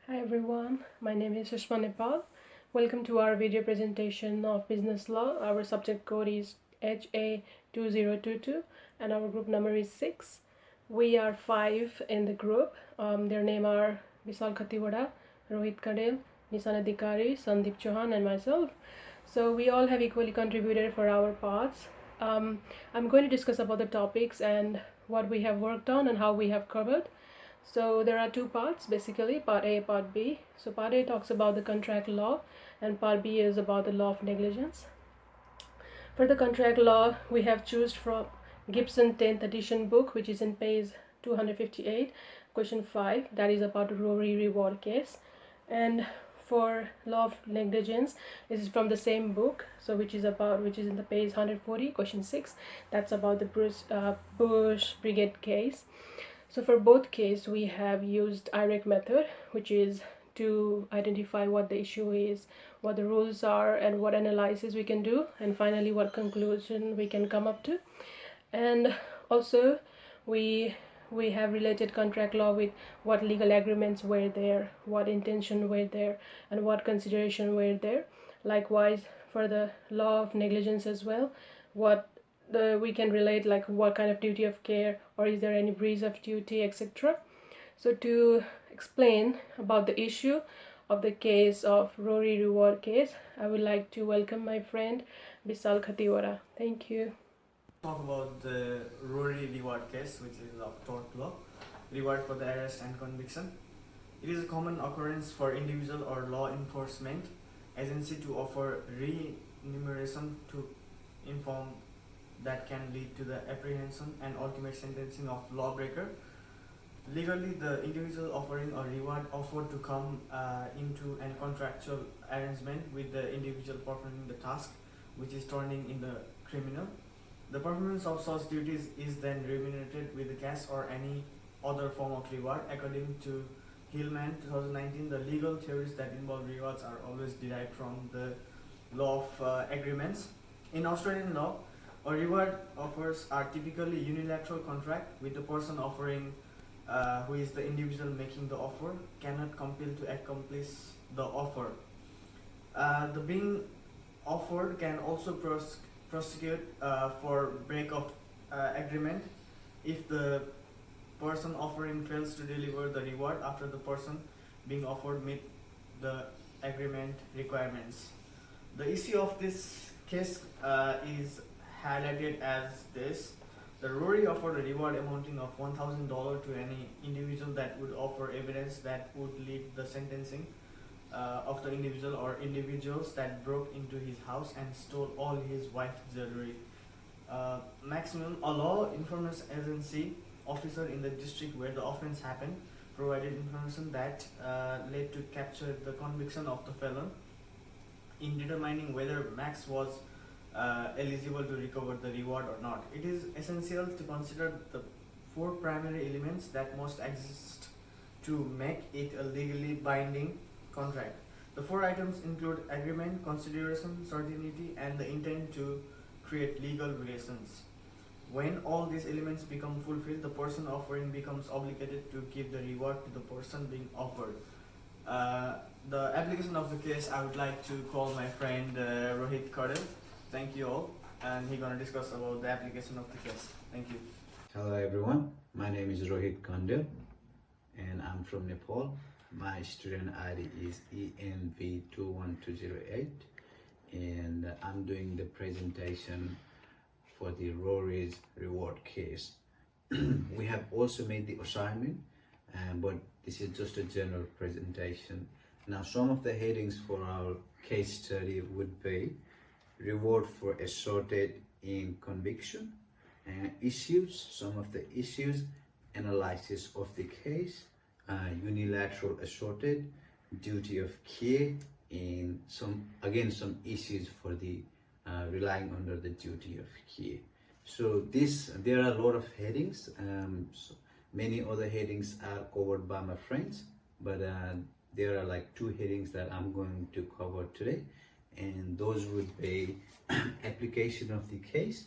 Hi everyone, my name is Sushma Nepal. Welcome to our video presentation of business law. Our subject code is HA2022 and our group number is 6. We are 5 in the group. Their name are Vishal Khatiwada, Rohit Kadel, Nishan Adhikari, Sandeep Chauhan and myself. So we all have equally contributed for our parts. I'm going to discuss about the topics and what we have worked on and how we have covered. So there are two parts basically, part A, part B. So part A talks about the contract law and part B is about the law of negligence. For the contract law, we have chosen from Gibson 10th edition book, which is in page 258, question 5, that is about the Rory reward case. And for law of negligence, this is from the same book, so which is in the page 140, question 6, that's about the Bush Brigade case. So for both cases, we have used IREC method, which is to identify what the issue is, what the rules are, and what analysis we can do, and finally what conclusion we can come up to. And also, we we have related contract law with what legal agreements were there, what intention were there, and what consideration were there. Likewise, for the law of negligence as well, what we can relate, like what kind of duty of care or is there any breach of duty, etc. So to explain about the issue of the case of Rory reward case, I would like to welcome my friend Bisal Khatiwara. Thank you. Talk about the Rory reward case, which is of tort law, reward for the arrest and conviction. It is a common occurrence for individual or law enforcement agency to offer remuneration to inform that can lead to the apprehension and ultimate sentencing of lawbreaker. Legally, the individual offering a reward offered to come into a contractual arrangement with the individual performing the task, which is turning in the criminal. The performance of such duties is then remunerated with cash or any other form of reward. According to Hillman 2019, the legal theories that involve rewards are always derived from the law of agreements. In Australian law, a reward offers are typically unilateral contract with the person offering, who is the individual making the offer, cannot compel to accomplish the offer. The being offered can also prosecute for break of agreement if the person offering fails to deliver the reward after the person being offered meet the agreement requirements. The issue of this case is highlighted as this. The Rory offered a reward amounting of $1,000 to any individual that would offer evidence that would lead the sentencing of the individual or individuals that broke into his house and stole all his wife's jewelry. Maximum, a law enforcement agency officer in the district where the offense happened provided information that led to capture the conviction of the felon. In determining whether Max was eligible to recover the reward or not, it is essential to consider the four primary elements that must exist to make it a legally binding contract. The four items include agreement, consideration, certainty, and the intent to create legal relations. When all these elements become fulfilled, the person offering becomes obligated to give the reward to the person being offered. The application of the case, I would like to call my friend Rohit Kadel. Thank you all, and he's gonna discuss about the application of the case. Thank you. Hello everyone, my name is Rohit Kandil and I'm from Nepal. My student ID is ENV21208 and I'm doing the presentation for the Rory's reward case. We have also made the assignment, but this is just a general presentation. Now some of the headings for our case study would be reward for asserted in conviction, issues, some of the issues, analysis of the case, unilateral asserted, duty of care, and some issues for the relying under the duty of care. So there are a lot of headings. So many other headings are covered by my friends, but there are like two headings that I'm going to cover today, and those would be application of the case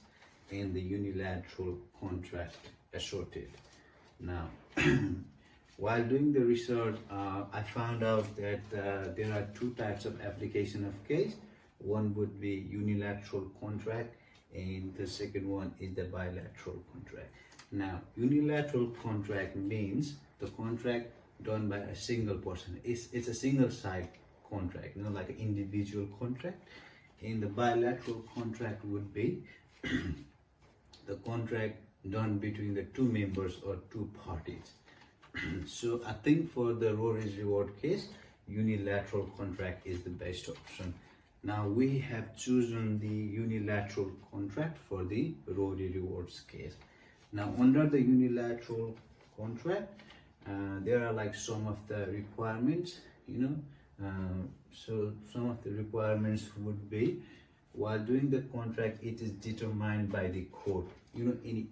and the unilateral contract asserted. Now While doing the research, I found out that there are two types of application of case. One would be unilateral contract, and the second one is the bilateral contract. Now, unilateral contract means the contract done by a single person. It's a single side contract, like an individual contract. And the bilateral contract would be the contract done between the two members or two parties. So I think for the Rory's reward case, unilateral contract is the best option. Now we have chosen the unilateral contract for the Rory rewards case. Now under the unilateral contract, there are like some of the requirements, so some of the requirements would be, while doing the contract, it is determined by the court. Any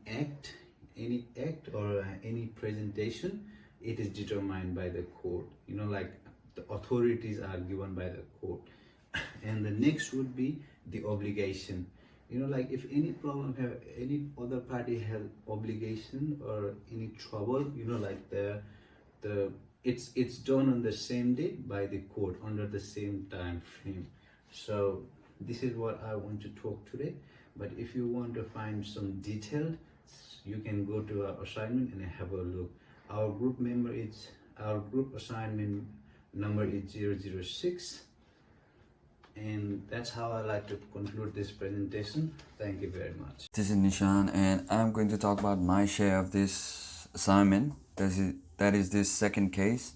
act or any presentation, it is determined by the court. Like the authorities are given by the court. And the next would be the obligation. Like if any problem have any other party has obligation or any trouble, like it's done on the same day by the court under the same time frame. So this is what I want to talk today. But if you want to find some detailed, you can go to our assignment and have a look. Our group assignment number is 006. And that's how I like to conclude this presentation. Thank you very much. This is Nishan, and I'm going to talk about my share of this assignment. That is this second case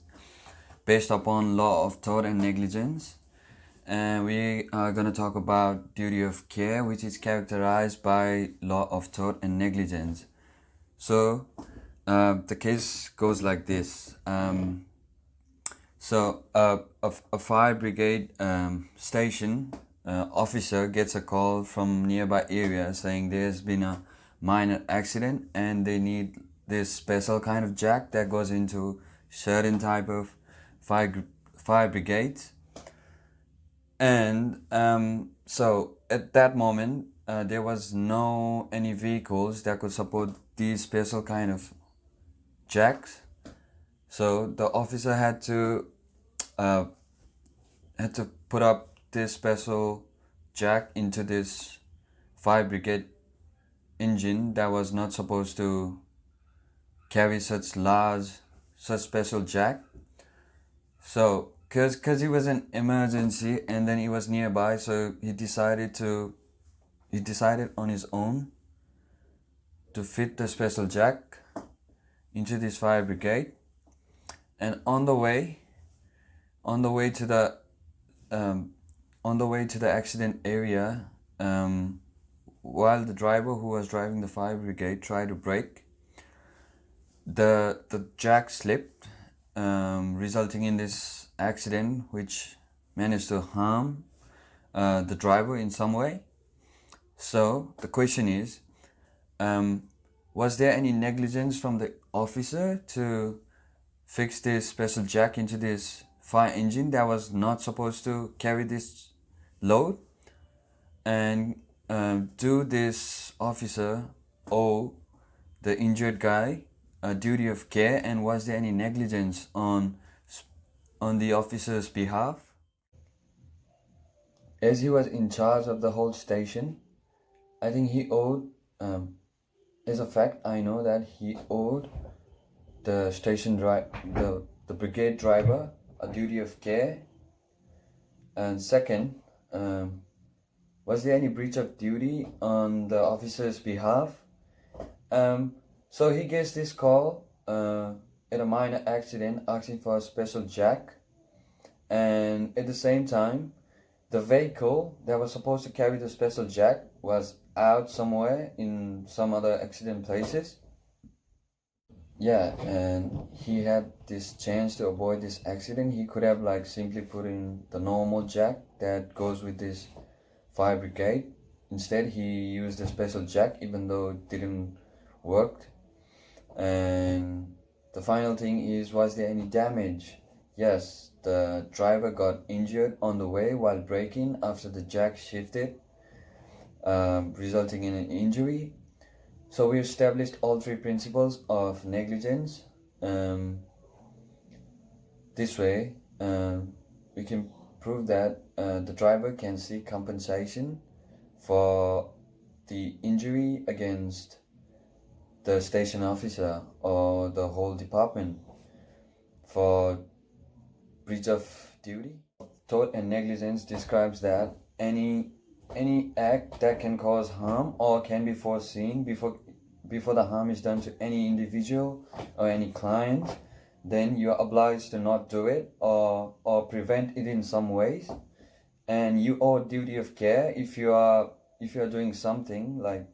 based upon law of tort and negligence. And we are going to talk about duty of care, which is characterized by law of tort and negligence. So the case goes like this. So a fire brigade station officer gets a call from nearby area saying there's been a minor accident and they need this special kind of jack that goes into certain type of fire brigades. And so at that moment there was no any vehicles that could support these special kind of jacks. So the officer had to put up this special jack into this fire brigade engine that was not supposed to carry such special jack. So because it was an emergency and then it was nearby, so he decided on his own to fit the special jack into this fire brigade. And on the way to the accident area, while the driver who was driving the fire brigade tried to brake, the jack slipped, resulting in this accident, which managed to harm the driver in some way. So the question is, was there any negligence from the officer to fix this special jack into this fire engine that was not supposed to carry this load? And do this officer owe the injured guy a duty of care, and was there any negligence on the officer's behalf? As he was in charge of the whole station, I think he owed, as a fact, I know that he owed the the brigade driver a duty of care. And second, was there any breach of duty on the officer's behalf? So he gets this call at a minor accident asking for a special jack, and at the same time the vehicle that was supposed to carry the special jack was out somewhere in some other accident places. Yeah, and he had this chance to avoid this accident. He could have simply put in the normal jack that goes with this fire brigade. Instead he used a special jack, even though it didn't work. And the final thing is, was there any damage? Yes, the driver got injured on the way while braking after the jack shifted, resulting in an injury. So we established all three principles of negligence. This way, we can prove that the driver can seek compensation for the injury against the station officer or the whole department for breach of duty. Tort and negligence describes that any act that can cause harm or can be foreseen before the harm is done to any individual or any client, then you are obliged to not do it or prevent it in some ways, and you owe duty of care if you are doing something like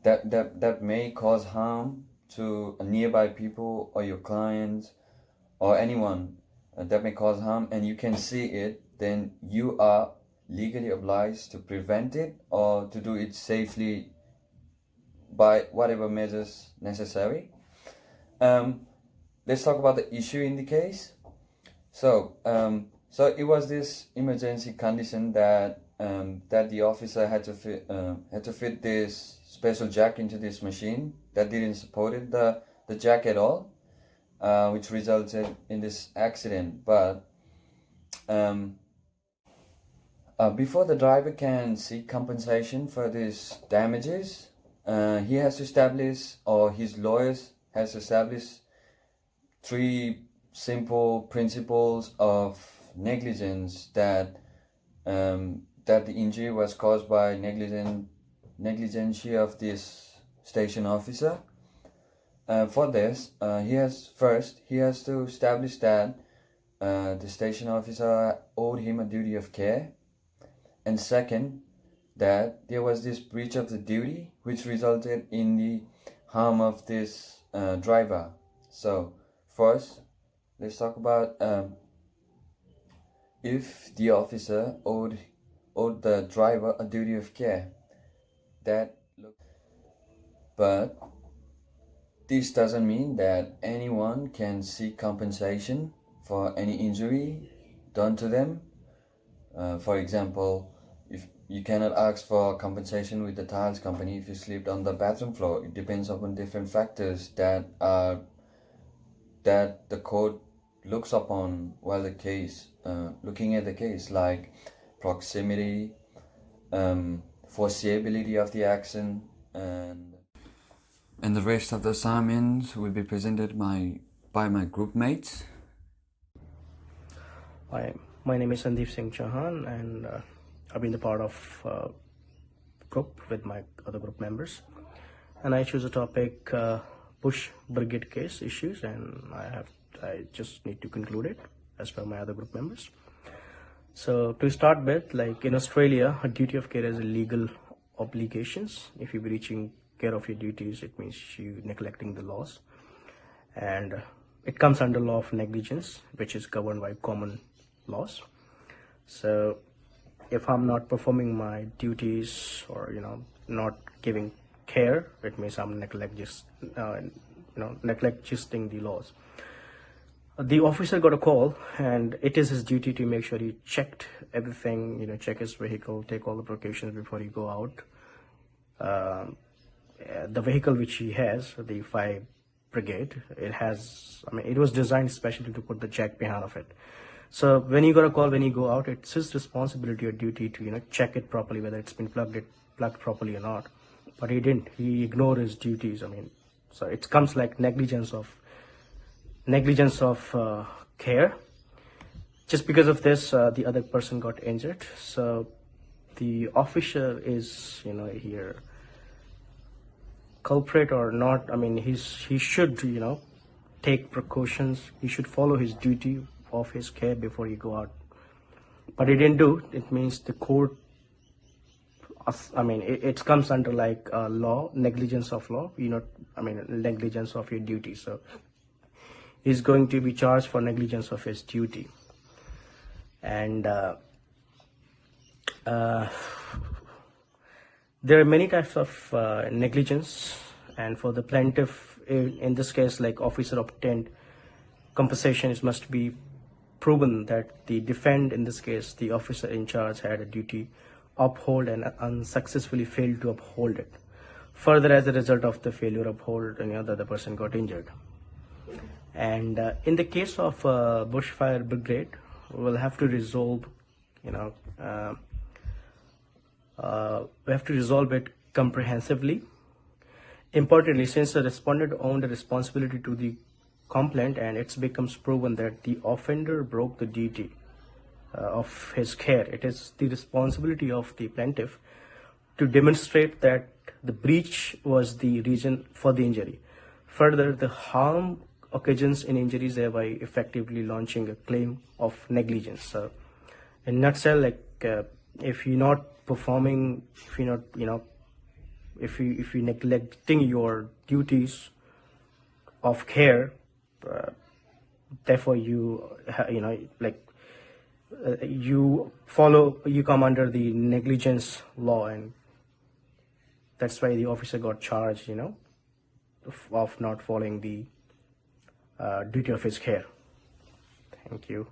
that may cause harm to nearby people or your clients or anyone that may cause harm, and you can see it, then you are legally obliged to prevent it or to do it safely by whatever measures necessary. Let's talk about the issue in the case. So it was this emergency condition that the officer had to fit this special jack into this machine that didn't support the jack at all, which resulted in this accident. But before the driver can seek compensation for these damages, he has to establish, or his lawyers has to establish, 3 simple principles of negligence that the injury was caused by negligence of this station officer. For this, he has to establish that the station officer owed him a duty of care, and second, that there was this breach of the duty which resulted in the harm of this driver. So first, let's talk about if the officer owed the driver a duty of care. But this doesn't mean that anyone can seek compensation for any injury done to them. For example, if you cannot ask for compensation with the tiles company if you slipped on the bathroom floor. It depends upon different factors that the court looks upon while looking at the case, like proximity, foreseeability of the action, and the rest of the assignments will be presented by my group mates. Hi, my name is Sandeep Singh Chauhan, and I've been the part of group with my other group members, and I choose a topic, Bush Brigade case issues, and I just need to conclude it as per my other group members. So to start with, like in Australia, a duty of care is a legal obligations. If you're breaching care of your duties, it means you neglecting the laws, and it comes under law of negligence, which is governed by common laws. So if I'm not performing my duties or not giving care, it means I'm neglecting the laws. The officer got a call, and it is his duty to make sure he checked everything, check his vehicle, take all the precautions before he go out. The vehicle which he has, the fire brigade, it was designed especially to put the jack behind of it. So when you got a call, when you go out, it's his responsibility or duty to check it properly, whether it's been plugged properly or not. But he didn't. He ignored his duties. So it comes like negligence of care. Just because of this, the other person got injured. So the officer is here culprit or not. He should take precautions. He should follow his duty of his care before you go out, but he didn't do. It means the court, it comes under like law, negligence of law, negligence of your duty. So he's going to be charged for negligence of his duty. And there are many types of negligence, and for the plaintiff, in this case, like officer obtained compensation, it must be proven that the defendant, in this case the officer in charge, had a duty uphold and unsuccessfully failed to uphold it. Further, as a result of the failure to uphold, the other person got injured. And in the case of bushfire brigade, we'll have to resolve, we have to resolve it comprehensively. Importantly, since the respondent owned the responsibility to the complaint and it becomes proven that the offender broke the duty of his care, it is the responsibility of the plaintiff to demonstrate that the breach was the reason for the injury. Further, the harm occasions in injuries, thereby effectively launching a claim of negligence. So, in a nutshell, if you're not performing, if you're not, if you're neglecting your duties of care, therefore you you come under the negligence law, and that's why the officer got charged, of not following the duty of his care. Thank you.